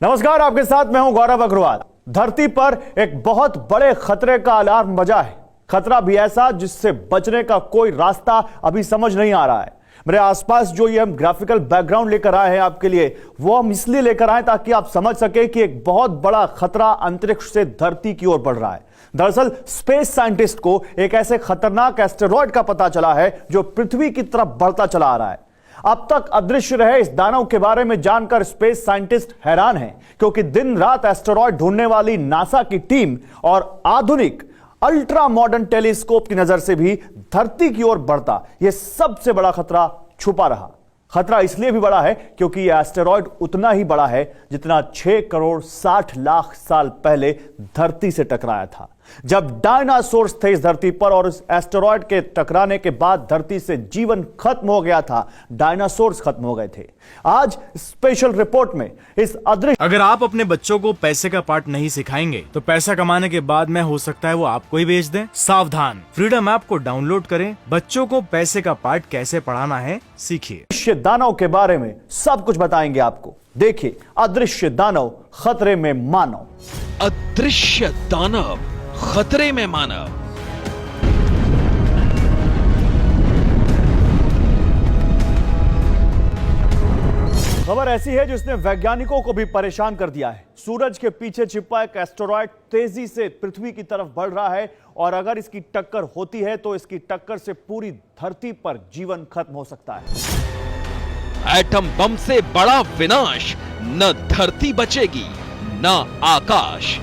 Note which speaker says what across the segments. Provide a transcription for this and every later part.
Speaker 1: नमस्कार, आपके साथ मैं हूं गौरव अग्रवाल। धरती पर एक बहुत बड़े खतरे का अलार्म बजा है। खतरा भी ऐसा जिससे बचने का कोई रास्ता अभी समझ नहीं आ रहा है। मेरे आसपास जो ये हम ग्राफिकल बैकग्राउंड लेकर आए हैं आपके लिए, वो हम इसलिए लेकर आए ताकि आप समझ सके कि एक बहुत बड़ा खतरा अंतरिक्ष से धरती की ओर बढ़ रहा है। दरअसल स्पेस साइंटिस्ट को एक ऐसे खतरनाक एस्टेरॉयड का पता चला है जो पृथ्वी की तरफ बढ़ता चला आ रहा है। अब तक अदृश्य रहे इस दानव के बारे में जानकर स्पेस साइंटिस्ट हैरान हैं, क्योंकि दिन रात एस्टेरॉयड ढूंढने वाली नासा की टीम और आधुनिक अल्ट्रा मॉडर्न टेलीस्कोप की नजर से भी धरती की ओर बढ़ता यह सबसे बड़ा खतरा छुपा रहा। खतरा इसलिए भी बड़ा है क्योंकि यह एस्टेरॉयड उतना ही बड़ा है जितना 6 करोड़ 60 लाख साल पहले धरती से टकराया था, जब डायनासोर्स थे इस धरती पर। और इस एस्टेरॉयड के टकराने के बाद धरती से जीवन खत्म हो गया था, डायनासोर्स खत्म हो गए थे। आज स्पेशल रिपोर्ट में इस अदृश्य।
Speaker 2: अगर आप अपने बच्चों को पैसे का पार्ट नहीं सिखाएंगे तो पैसा कमाने के बाद में हो सकता है वो आपको ही बेच दें। सावधान, फ्रीडम ऐप को डाउनलोड करें, बच्चों को पैसे का पार्ट कैसे पढ़ाना है सीखिए।
Speaker 1: दानव के बारे में सब कुछ बताएंगे आपको। देखिए, अदृश्य दानव खतरे में मानव।
Speaker 3: अदृश्य दानव खतरे में मानव।
Speaker 1: खबर ऐसी है जिसने वैज्ञानिकों को भी परेशान कर दिया है। सूरज के पीछे छिपा एक एस्टेरॉयड तेजी से पृथ्वी की तरफ बढ़ रहा है और अगर इसकी टक्कर होती है तो इसकी टक्कर से पूरी धरती पर जीवन खत्म हो सकता है।
Speaker 3: एटम बम से बड़ा विनाश, न धरती बचेगी न आकाश।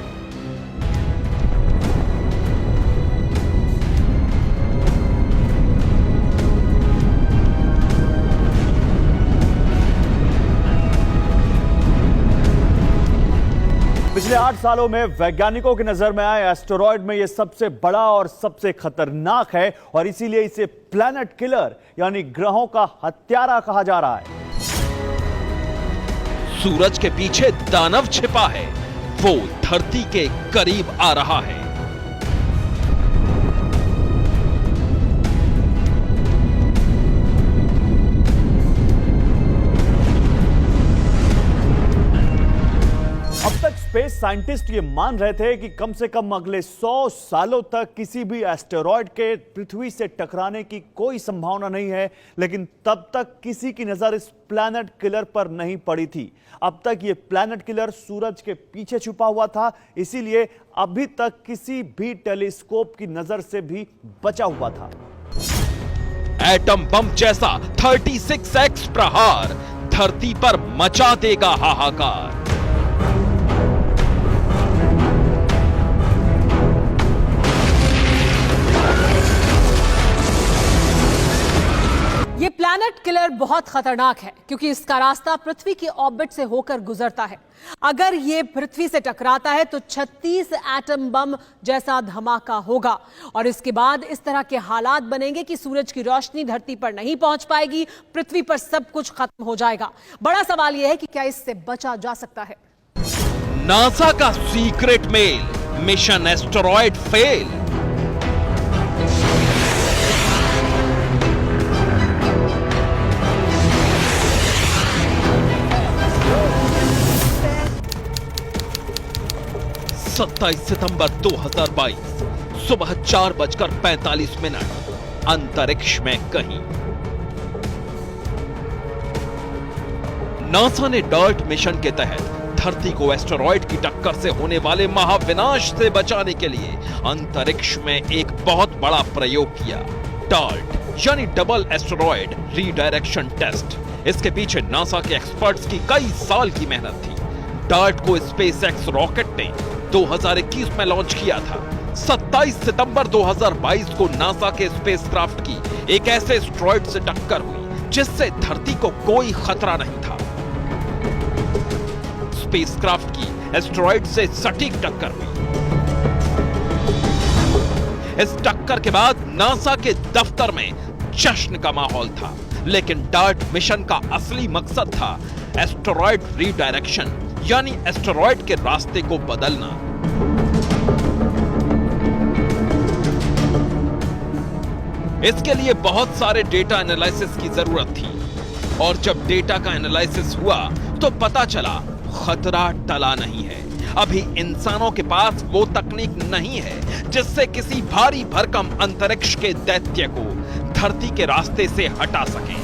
Speaker 1: पिछले 8 सालों में वैज्ञानिकों की नजर में आए एस्टेरॉयड में यह सबसे बड़ा और सबसे खतरनाक है और इसीलिए इसे प्लैनेट किलर यानी ग्रहों का हत्यारा कहा जा रहा है।
Speaker 3: सूरज के पीछे दानव छिपा है, वो धरती के करीब आ रहा है।
Speaker 1: अब तक स्पेस साइंटिस्ट ये मान रहे थे कि कम से कम अगले 100 सालों तक किसी भी एस्टेरॉयड के पृथ्वी से टकराने की कोई संभावना नहीं है, लेकिन तब तक किसी की नजर इस प्लैनेट किलर पर नहीं पड़ी थी। अब तक ये प्लैनेट किलर सूरज के पीछे छुपा हुआ था, इसीलिए अभी तक किसी भी टेलीस्कोप की नजर से भी बचा हुआ था।
Speaker 3: एटम बम जैसा 36x प्रहार धरती पर मचा देगा हाहाकार।
Speaker 4: ये प्लैनेट किलर बहुत खतरनाक है क्योंकि इसका रास्ता पृथ्वी की ऑर्बिट से होकर गुजरता है। अगर ये पृथ्वी से टकराता है तो 36 एटम बम जैसा धमाका होगा और इसके बाद इस तरह के हालात बनेंगे कि सूरज की रोशनी धरती पर नहीं पहुंच पाएगी, पृथ्वी पर सब कुछ खत्म हो जाएगा। बड़ा सवाल यह है कि क्या इससे बचा जा सकता है।
Speaker 3: नासा का secret mail, mission asteroid fail. सत्ताईस सितंबर 2022 सुबह 4:45 अंतरिक्ष में कहीं नासा ने डर्ट मिशन के तहत धरती को एस्टेरॉयड की टक्कर से होने वाले महाविनाश से बचाने के लिए अंतरिक्ष में एक बहुत बड़ा प्रयोग किया, डार्ट यानी डबल एस्टेरॉयड रीडायरेक्शन टेस्ट। इसके पीछे नासा के एक्सपर्ट्स की कई साल की मेहनत थी। डार्ट को स्पेसएक्स रॉकेट ने 2021 में लॉन्च किया था। 27 सितंबर 2022 को नासा के स्पेसक्राफ्ट की एक ऐसे एस्टेरॉयड से टक्कर हुई जिससे धरती को कोई खतरा नहीं था। स्पेसक्राफ्ट की एस्टेरॉयड से सटीक टक्कर हुई। इस टक्कर के बाद नासा के दफ्तर में जश्न का माहौल था, लेकिन डार्ट मिशन का असली मकसद था एस्टेरॉयड रीडायरेक्शन यानी एस्टेरॉयड के रास्ते को बदलना। इसके लिए बहुत सारे डेटा एनालिसिस की जरूरत थी और जब डेटा का एनालिसिस हुआ तो पता चला खतरा टला नहीं है। अभी इंसानों के पास वो तकनीक नहीं है जिससे किसी भारी भरकम अंतरिक्ष के दैत्य को धरती के रास्ते से हटा सकें।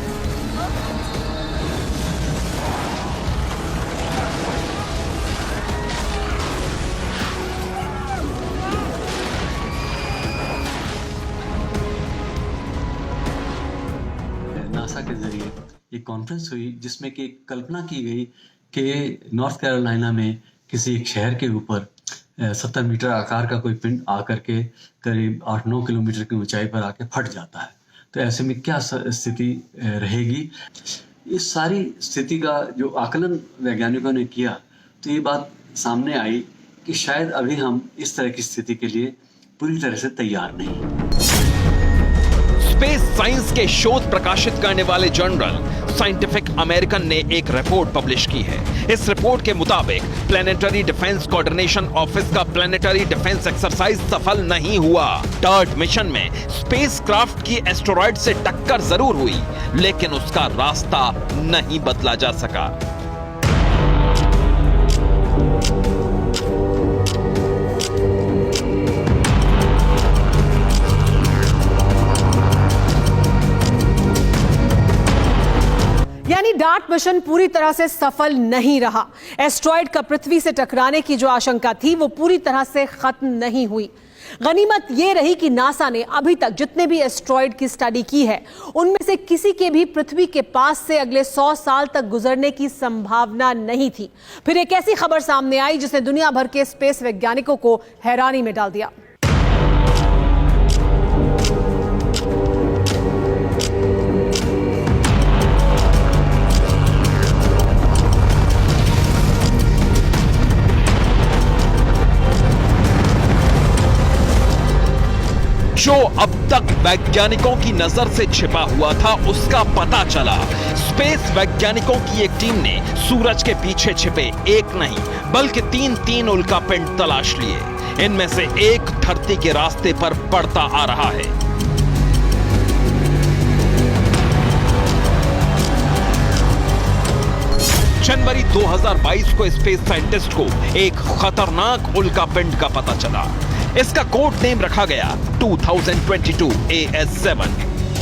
Speaker 5: नासा के जरिए एक कॉन्फ्रेंस हुई जिसमें कि कल्पना की गई कि नॉर्थ कैरोलिना में किसी एक शहर के ऊपर 70 मीटर आकार का कोई पिंड आकर के करीब 8-9 किलोमीटर की ऊंचाई पर आके फट जाता है। तो ऐसे में क्या स्थिति रहेगी? इस सारी स्थिति का जो आकलन वैज्ञानिकों ने किया तो ये बात सामने आई कि शायद अभी हम इस तरह की स्थिति के लिए पूरी तरह से तैयार नहीं हैं।
Speaker 3: स्पेस साइंस के शोध प्रकाशित करने वाले जर्नल साइंटिफिक अमेरिकन ने एक रिपोर्ट पब्लिश की है। इस रिपोर्ट के मुताबिक प्लेनेटरी डिफेंस कोऑर्डिनेशन ऑफिस का प्लेनेटरी डिफेंस एक्सरसाइज सफल नहीं हुआ। DART मिशन में स्पेसक्राफ्ट की एस्टेरॉयड से टक्कर जरूर हुई, लेकिन उसका रास्ता नहीं बदला जा सका।
Speaker 4: यानी DART मिशन पूरी तरह से सफल नहीं रहा। एस्ट्रॉयड का पृथ्वी से टकराने की जो आशंका थी वो पूरी तरह से खत्म नहीं हुई। गनीमत ये रही कि नासा ने अभी तक जितने भी एस्ट्रॉयड की स्टडी की है उनमें से किसी के भी पृथ्वी के पास से अगले 100 साल तक गुजरने की संभावना नहीं थी। फिर एक ऐसी खबर सामने आई जिसने दुनिया भर के स्पेस वैज्ञानिकों को हैरानी में डाल दिया।
Speaker 3: जो अब तक वैज्ञानिकों की नजर से छिपा हुआ था उसका पता चला। स्पेस वैज्ञानिकों की एक टीम ने सूरज के पीछे छिपे एक नहीं बल्कि 3 उल्कापिंड तलाश लिए। इनमें से एक धरती के रास्ते पर पड़ता आ रहा है। जनवरी 2022 को स्पेस साइंटिस्ट को एक खतरनाक उल्कापिंड का पता चला। इसका कोड नेम रखा गया 2022 AS7।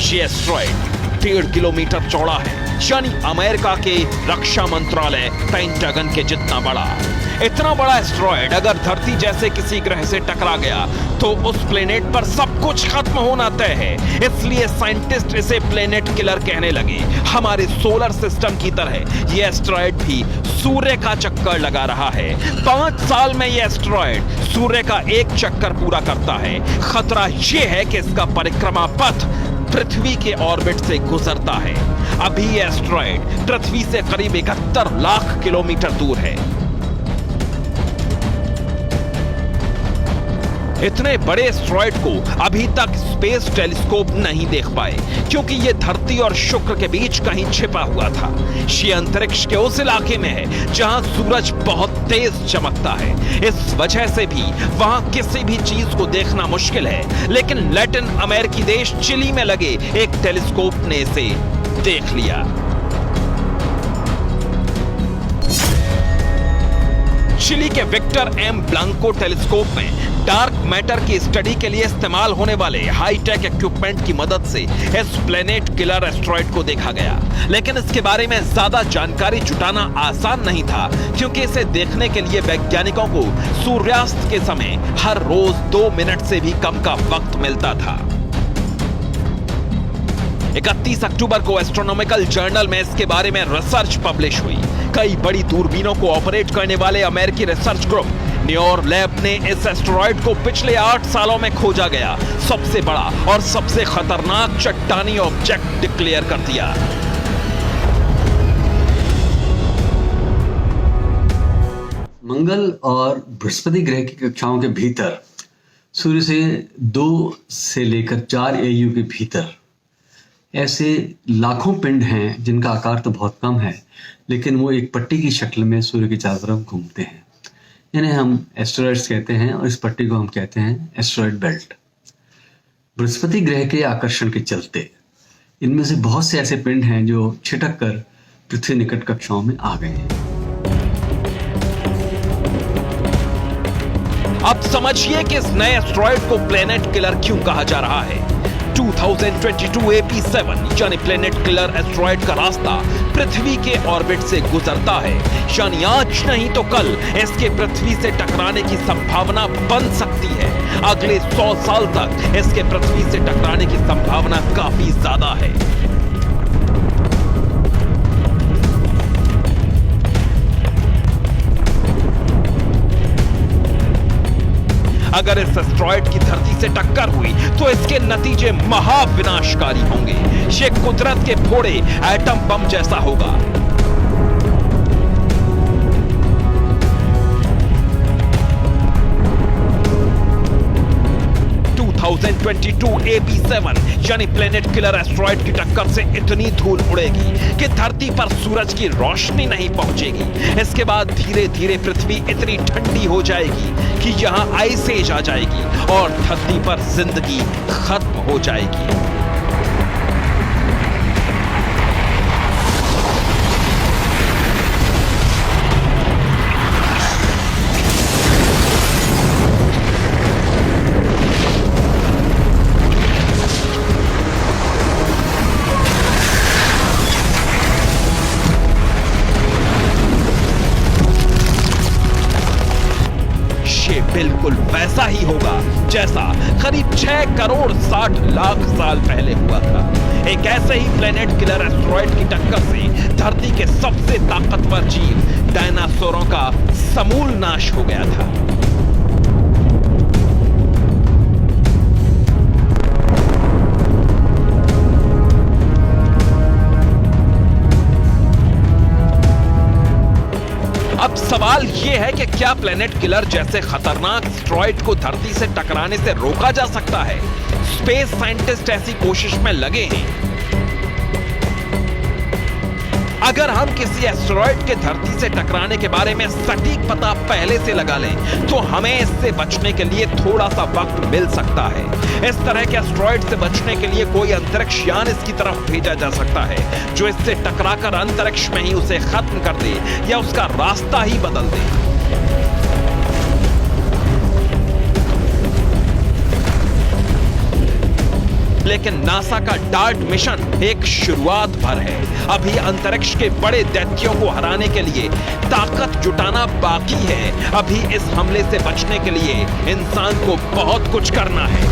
Speaker 3: ये एस्ट्रॉयड 1.5 किलोमीटर चौड़ा है, यानी अमेरिका के रक्षा मंत्रालय पेंटागन के जितना बड़ा। इतना बड़ा एस्ट्रॉयड अगर धरती जैसे किसी ग्रह से टकरा गया तो उस प्लेनेट पर सब कुछ खत्म होना तय है। इसलिए साइंटिस्ट इसे प्लेनेट किलर कहने लगे। हमारे सोलर सिस्टम की तरह ये एस्ट्रॉयड भी सूर्य का चक्कर लगा रहा है। 5 साल में ये एस्ट्रॉयड सूर्य का एक चक्कर पूरा करता है। खतरा ये है कि इसका परिक्रमा पथ पृथ्वी के ऑर्बिट से गुजरता है। अभी ये एस्ट्रॉयड पृथ्वी से करीब 71 लाख किलोमीटर दूर है। इतने बड़े एस्ट्रॉयड को अभी तक स्पेस टेलीस्कोप नहीं देख पाए क्योंकि यह धरती और शुक्र के बीच कहीं छिपा हुआ था। ये अंतरिक्ष के उस इलाके में है जहां सूरज बहुत तेज चमकता है। इस वजह से भी वहां किसी भी चीज को देखना मुश्किल है। लेकिन लैटिन अमेरिकी देश चिली में लगे एक टेलीस्कोप ने इसे देख लिया। चिली के विक्टर एम ब्लांको टेलीस्कोप में डार्क मैटर की स्टडी के लिए इस्तेमाल होने वाले हाईटेक इक्विपमेंट की मदद से इस प्लेनेट किलर एस्ट्रॉयड को देखा गया। लेकिन इसके बारे में ज्यादा जानकारी जुटाना आसान नहीं था क्योंकि इसे देखने के लिए वैज्ञानिकों को सूर्यास्त के समय हर रोज 2 मिनट से भी कम का वक्त मिलता था। 31 अक्टूबर को एस्ट्रोनॉमिकल जर्नल में इसके बारे में रिसर्च पब्लिश हुई। कई बड़ी दूरबीनों को ऑपरेट करने वाले अमेरिकी रिसर्च ग्रुप न्यूयॉर्क लैब ने इस एस्टेरॉयड को पिछले 8 सालों में खोजा गया सबसे बड़ा और सबसे खतरनाक चट्टानी ऑब्जेक्ट डिक्लेयर कर दिया।
Speaker 5: मंगल और बृहस्पति ग्रह की कक्षाओं के भीतर सूर्य से 2 से लेकर 4 AU के भीतर ऐसे लाखों पिंड हैं जिनका आकार तो बहुत कम है लेकिन वो एक पट्टी की शक्ल में सूर्य की चारों तरफ घूमते हैं। इन्हें हम एस्टेरॉयड्स कहते हैं और इस पट्टी को हम कहते हैं एस्टेरॉयड बेल्ट। बृहस्पति ग्रह के आकर्षण के चलते इनमें से बहुत से ऐसे पिंड हैं जो छिटक कर पृथ्वी निकट कक्षाओं में आ गए हैं।
Speaker 3: अब समझिए कि इस नए एस्टेरॉयड को प्लेनेट किलर क्यों कहा जा रहा है। 2022 AP7 यानी प्लेनेट किलर एस्टेरॉयड का रास्ता पृथ्वी के ऑर्बिट से गुजरता है, यानी आज नहीं तो कल इसके पृथ्वी से टकराने की संभावना बन सकती है। अगले 100 साल तक इसके पृथ्वी से टकराने की संभावना काफी ज्यादा है। अगर इस एस्टेरॉयड की धरती से टक्कर हुई तो इसके नतीजे महाविनाशकारी होंगे। ये कुदरत के फोड़े एटम बम जैसा होगा। AP7 यानी प्लेनेट किलर एस्टेरॉयड की टक्कर से इतनी धूल उड़ेगी कि धरती पर सूरज की रोशनी नहीं पहुंचेगी। इसके बाद धीरे धीरे पृथ्वी इतनी ठंडी हो जाएगी कि यहां आइस एज आ जाएगी और धरती पर जिंदगी खत्म हो जाएगी। बिल्कुल वैसा ही होगा जैसा करीब 6 करोड़ 60 लाख साल पहले हुआ था। एक ऐसे ही प्लेनेट किलर एस्टेरॉयड की टक्कर से धरती के सबसे ताकतवर जीव डायनासोरों का समूल नाश हो गया था। अब सवाल यह है कि क्या प्लेनेट किलर जैसे खतरनाक एस्टेरॉयड को धरती से टकराने से रोका जा सकता है? स्पेस साइंटिस्ट ऐसी कोशिश में लगे हैं। अगर हम किसी एस्टेरॉयड के धरती से टकराने के बारे में सटीक पता पहले से लगा लें तो हमें इससे बचने के लिए थोड़ा सा वक्त मिल सकता है। इस तरह के एस्टेरॉयड से बचने के लिए कोई अंतरिक्ष यान इसकी तरफ भेजा जा सकता है जो इससे टकराकर अंतरिक्ष में ही उसे खत्म कर दे या उसका रास्ता ही बदल दे। लेकिन नासा का डार्ट मिशन एक शुरुआत भर है। अभी अंतरिक्ष के बड़े दैत्यों को हराने के लिए ताकत जुटाना बाकी है। अभी इस हमले से बचने के लिए इंसान को बहुत कुछ करना है।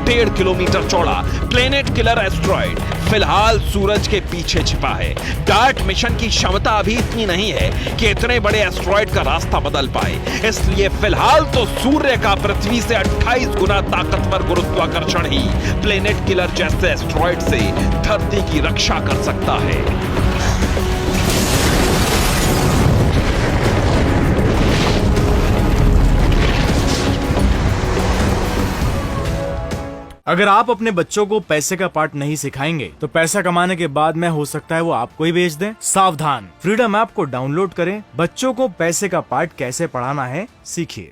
Speaker 3: 1.5 किलोमीटर चौड़ा प्लेनेट किलर एस्टेरॉयड फिलहाल सूरज के पीछे छिपा है। डार्ट मिशन की क्षमता अभी इतनी नहीं है कि इतने बड़े एस्टेरॉयड का रास्ता बदल पाए, इसलिए फिलहाल तो सूर्य का पृथ्वी से 28 गुना ताकतवर गुरुत्वाकर्षण ही प्लेनेट किलर जैसे एस्टेरॉयड से धरती की रक्षा कर सकता है।
Speaker 2: अगर आप अपने बच्चों को पैसे का पार्ट नहीं सिखाएंगे तो पैसा कमाने के बाद में हो सकता है वो आपको ही बेच दें। सावधान, फ्रीडम ऐप को डाउनलोड करें, बच्चों को पैसे का पार्ट कैसे पढ़ाना है सीखिए।